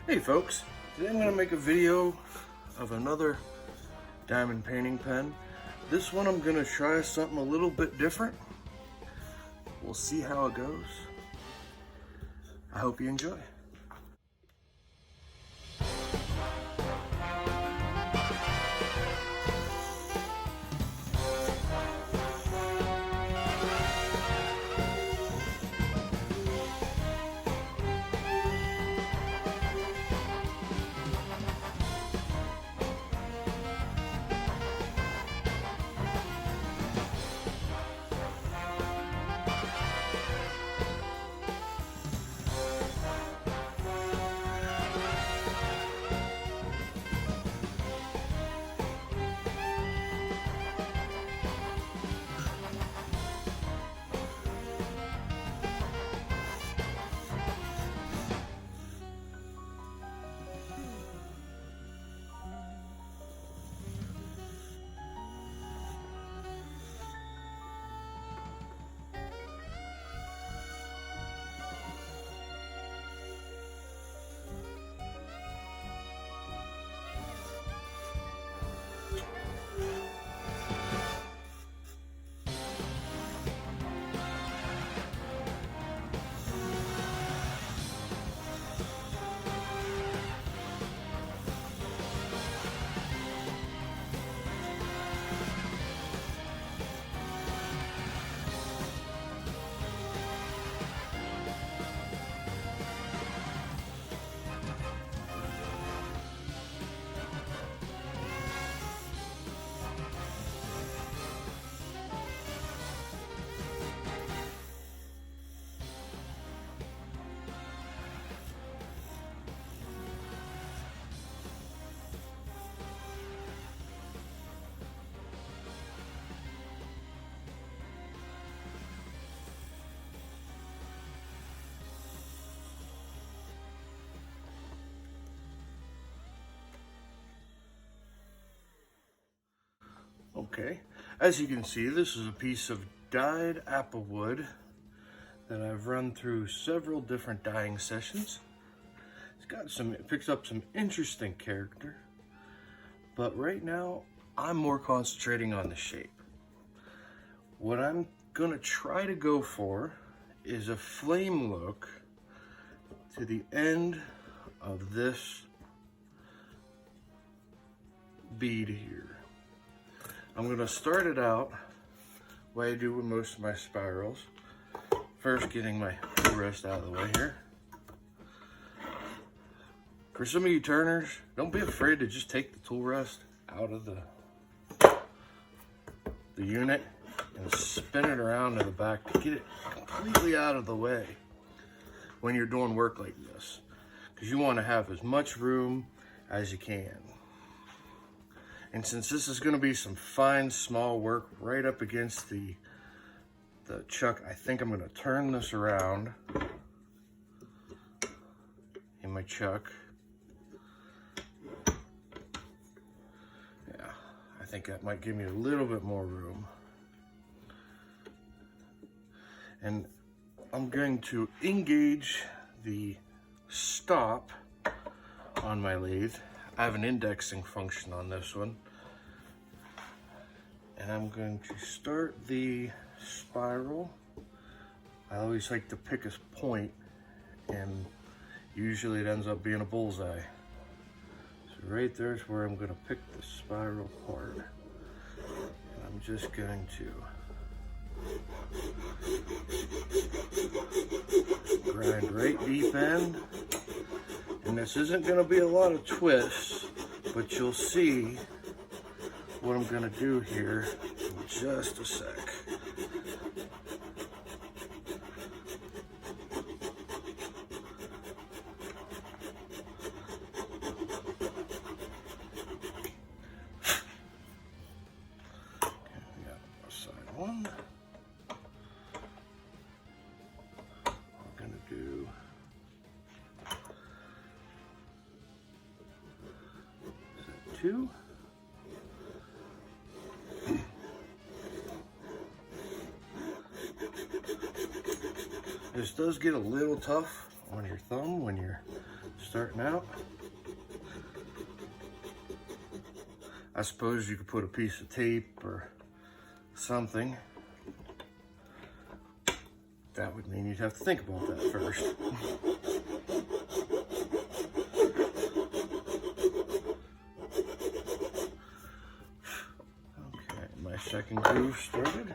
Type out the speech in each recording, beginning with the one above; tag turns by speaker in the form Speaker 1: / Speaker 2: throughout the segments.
Speaker 1: Hey folks, today I'm going to make a video of another diamond painting pen. This one I'm going to try something a little bit different. We'll see how it goes. I hope you enjoy. Okay, as you can see, this is a piece of dyed apple wood that I've run through several different dyeing sessions. It picks up some interesting character, but right now I'm more concentrating on the shape. What I'm gonna try to go for is a flame look to the end of this bead here. I'm gonna start it out the way I do with most of my spirals. First, getting my tool rest out of the way here. For some of you turners, don't be afraid to just take the tool rest out of the unit and spin it around to the back to get it completely out of the way when you're doing work like this, because you want to have as much room as you can. And since this is going to be some fine small work right up against the chuck, I think I'm going to turn this around in my chuck. Yeah, I think that might give me a little bit more room. And I'm going to engage the stop on my lathe. I have an indexing function on this one. And I'm going to start the spiral. I always like to pick a point, and usually it ends up being a bullseye. So right there's where I'm going to pick the spiral part. And I'm just going to grind right deep in. And this isn't going to be a lot of twists, but you'll see what I'm going to do here in just a sec. Okay, we got side one. We're going to do two. This does get a little tough on your thumb when you're starting out. I suppose you could put a piece of tape or something. That would mean you'd have to think about that first. Okay, my second groove started.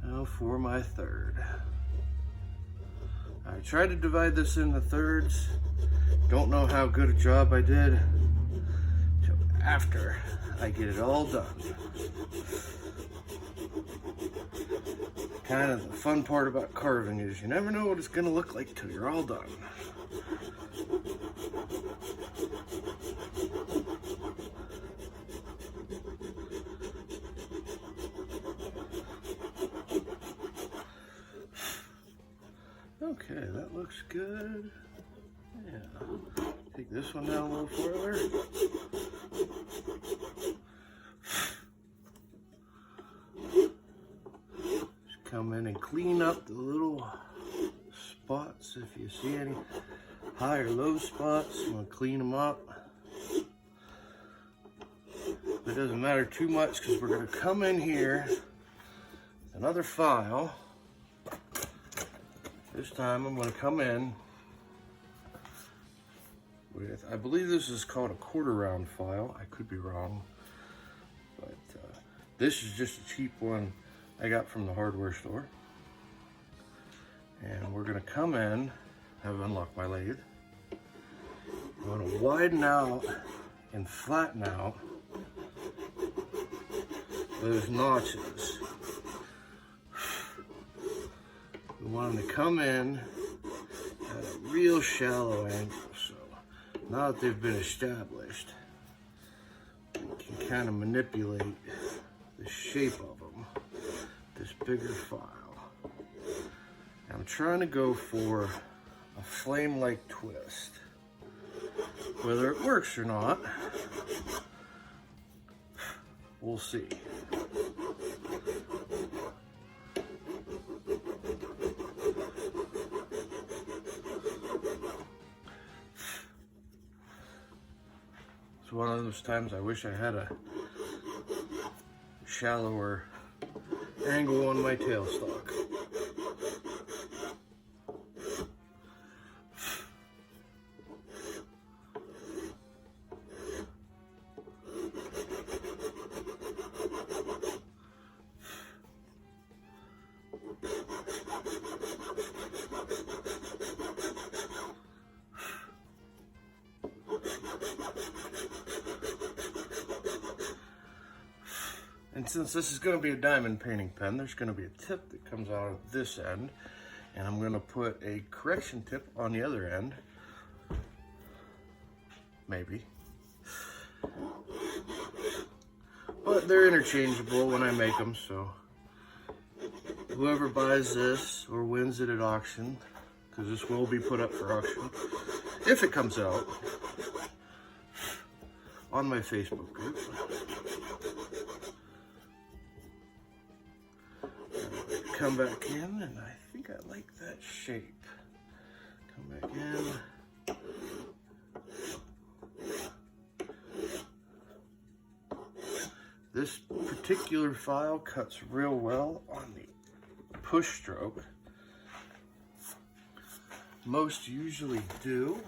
Speaker 1: Now for my third. I tried to divide this into thirds. Don't know how good a job I did till after I get it all done. Kind of the fun part about carving is you never know what it's gonna look like till you're all done. Okay, that looks good. Yeah. Take this one down a little further. Just come in and clean up the little spots. If you see any high or low spots, you want to clean them up. It doesn't matter too much because we're going to come in here with another file. This time I'm going to come in with, I believe this is called a quarter round file. I could be wrong, but this is just a cheap one I got from the hardware store. And we're going to come in, I've unlocked my lathe. I'm going to widen out and flatten out those notches. We want them to come in at a real shallow angle, so now that they've been established, we can kind of manipulate the shape of them, this bigger file. I'm trying to go for a flame-like twist. Whether it works or not, we'll see. It's one of those times I wish I had a shallower angle on my tailstock. And since this is going to be a diamond painting pen, there's going to be a tip that comes out of this end, and I'm going to put a correction tip on the other end. Maybe. But they're interchangeable when I make them, so whoever buys this or wins it at auction, because this will be put up for auction, if it comes out, on my Facebook group. Come back in, and I think I like that shape. Come back in. This particular file cuts real well on the push stroke. Most usually do.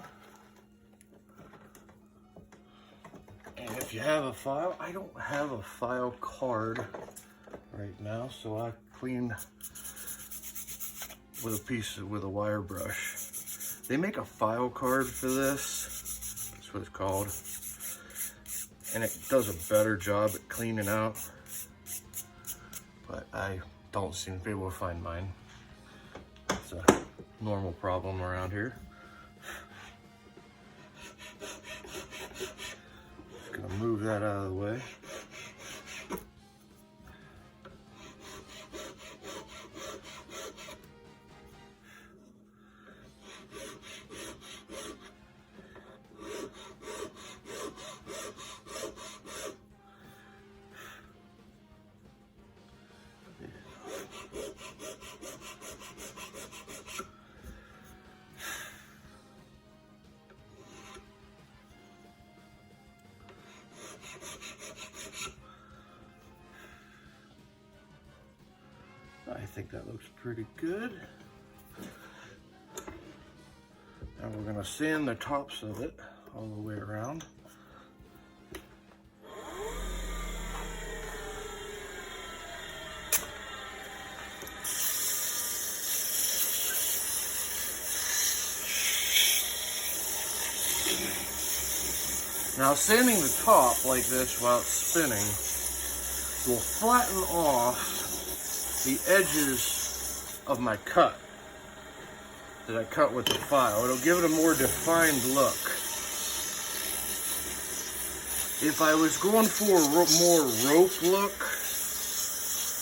Speaker 1: And if you have a file, I don't have a file card right now, so I clean with a wire brush. They make a file card for this. That's what it's called. And it does a better job at cleaning out. But I don't seem to be able to find mine. It's a normal problem around here. Just gonna move that out of the way. I think that looks pretty good. Now we're gonna sand the tops of it all the way around. Now sanding the top like this while it's spinning will flatten off the edges of my cut that I cut with the file. It'll give it a more defined look. If I was going for a more rope look,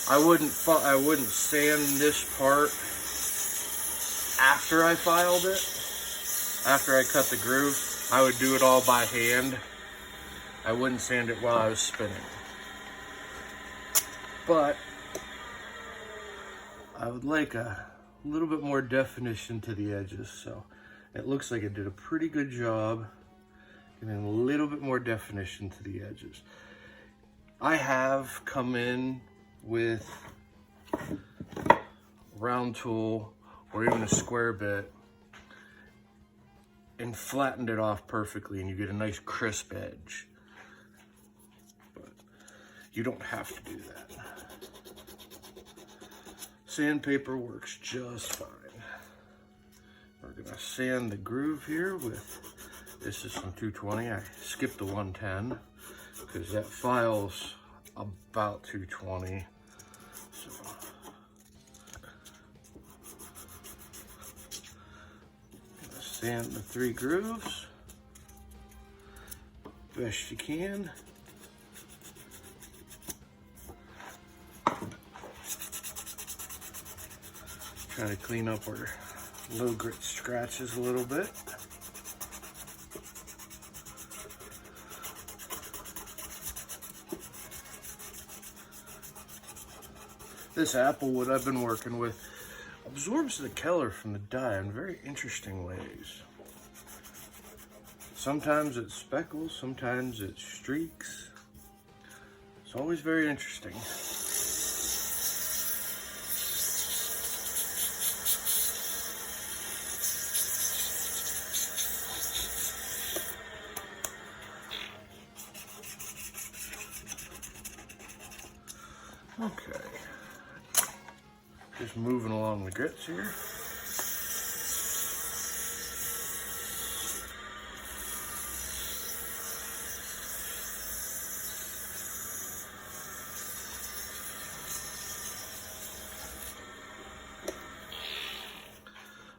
Speaker 1: I wouldn't sand this part after I filed it. After I cut the groove, I would do it all by hand. I wouldn't sand it while I was spinning. But I would like a little bit more definition to the edges, so it looks like it did a pretty good job giving a little bit more definition to the edges. I have come in with a round tool or even a square bit and flattened it off perfectly, and you get a nice crisp edge. But you don't have to do that. Sandpaper works just fine. We're gonna sand the groove here with, this is some 220. I skipped the 110 because that file's about 220. So sand the 3 grooves best you can. Try to clean up our low grit scratches a little bit. This apple wood I've been working with absorbs the color from the dye in very interesting ways. Sometimes it's speckles, sometimes it's streaks. It's always very interesting. Okay. Just moving along the grits here.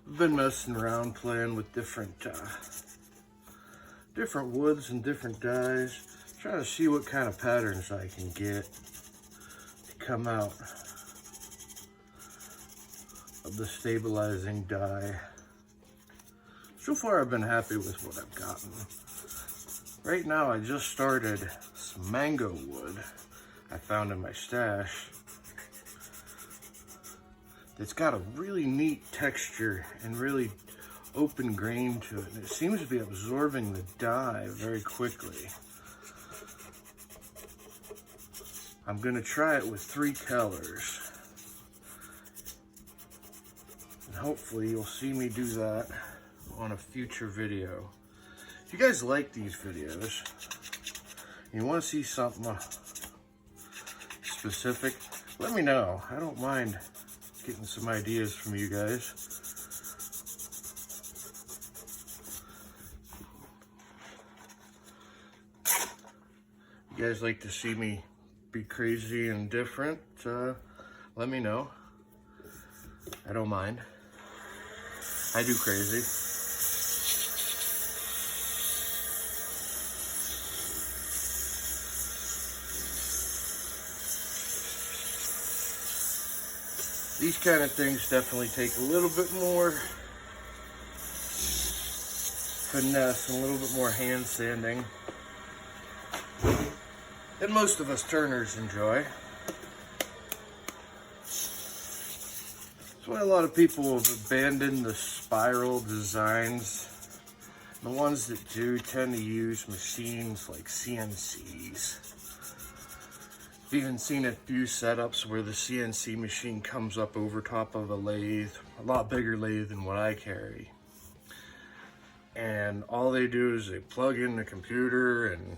Speaker 1: I've been messing around playing with different woods and different dyes, trying to see what kind of patterns I can get to come out of the stabilizing dye. So far I've been happy with what I've gotten. Right now I just started some mango wood I found in my stash. It's got a really neat texture and really open grain to it, and it seems to be absorbing the dye very quickly. I'm gonna try it with 3 colors. And hopefully you'll see me do that on a future video. If you guys like these videos, and you wanna see something specific, let me know. I don't mind getting some ideas from you guys. You guys like to see me be crazy and different? Let me know. I don't mind. I do crazy. These kind of things definitely take a little bit more finesse and a little bit more hand sanding than most of us turners enjoy. That's why a lot of people have abandoned the spiral designs. The ones that do tend to use machines like CNCs. I've even seen a few setups where the CNC machine comes up over top of a lathe, a lot bigger lathe than what I carry. And all they do is they plug in the computer and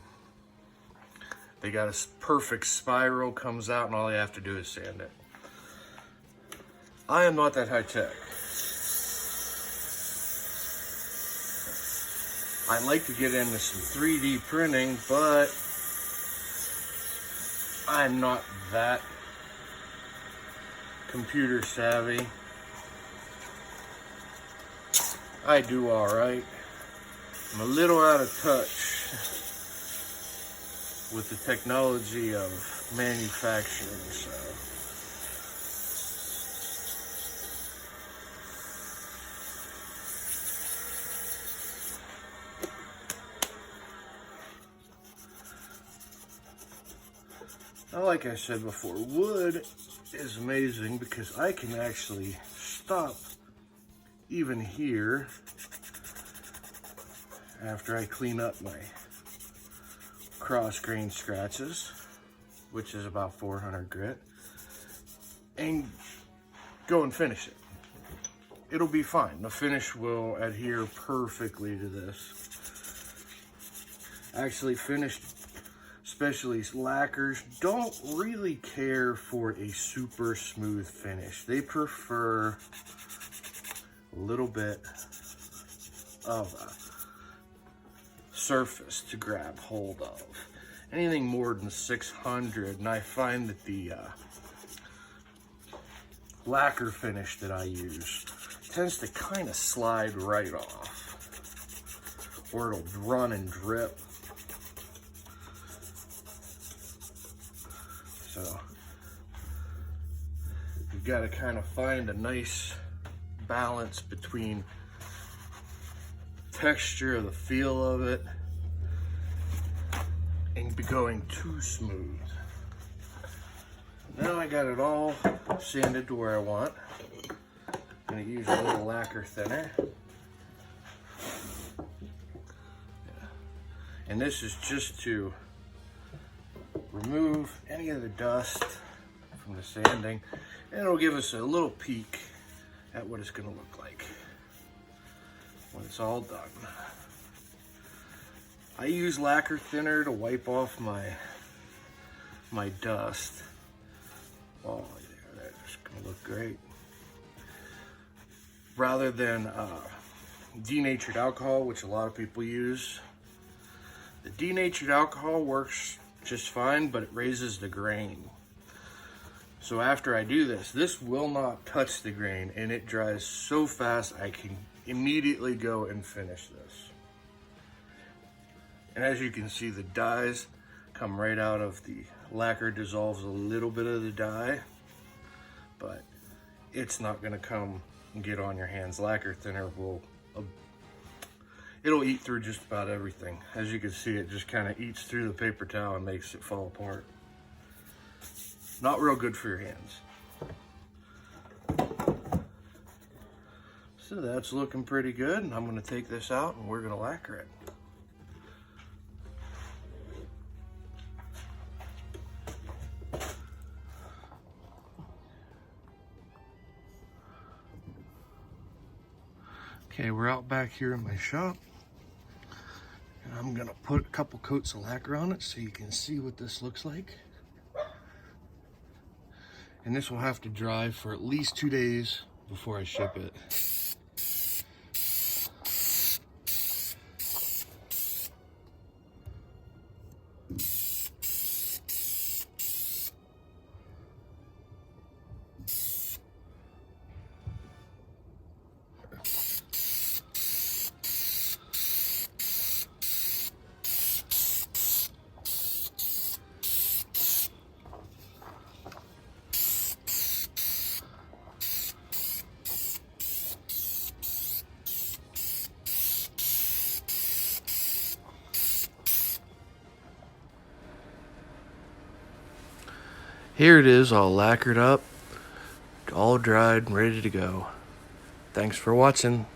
Speaker 1: they got a perfect spiral comes out and all they have to do is sand it. I am not that high tech. I like to get into some 3D printing, but I'm not that computer savvy. I do all right. I'm a little out of touch with the technology of manufacturing, so. Now, like I said before, wood is amazing because I can actually stop even here after I clean up my cross grain scratches, which is about 400 grit, and go and finish it. It'll be fine. The finish will adhere perfectly to this. Actually, finished, especially lacquers, don't really care for a super smooth finish. They prefer a little bit of a surface to grab hold of. Anything more than 600, and I find that the lacquer finish that I use tends to kind of slide right off, or it'll run and drip. So you've got to kind of find a nice balance between texture, the feel of it, and be going too smooth. Now I got it all sanded to where I want. I'm going to use a little lacquer thinner. And this is just to remove any of the dust from the sanding, and it'll give us a little peek at what it's going to look like when it's all done. I use lacquer thinner to wipe off my dust. Oh yeah, that's gonna look great. Rather than denatured alcohol, which a lot of people use. The denatured alcohol works just fine, but it raises the grain. So after I do this, this will not touch the grain, and it dries so fast I can immediately go and finish this. And as you can see, the dyes come right out of the lacquer, dissolves a little bit of the dye, but it's not gonna come and get on your hands. Lacquer thinner will, it'll eat through just about everything. As you can see, it just kind of eats through the paper towel and makes it fall apart. Not real good for your hands. So that's looking pretty good, and I'm gonna take this out and we're gonna lacquer it. Okay, we're out back here in my shop, and I'm gonna put a couple coats of lacquer on it so you can see what this looks like. And this will have to dry for at least 2 days before I ship it. Here it is, all lacquered up, all dried and ready to go. Thanks for watching.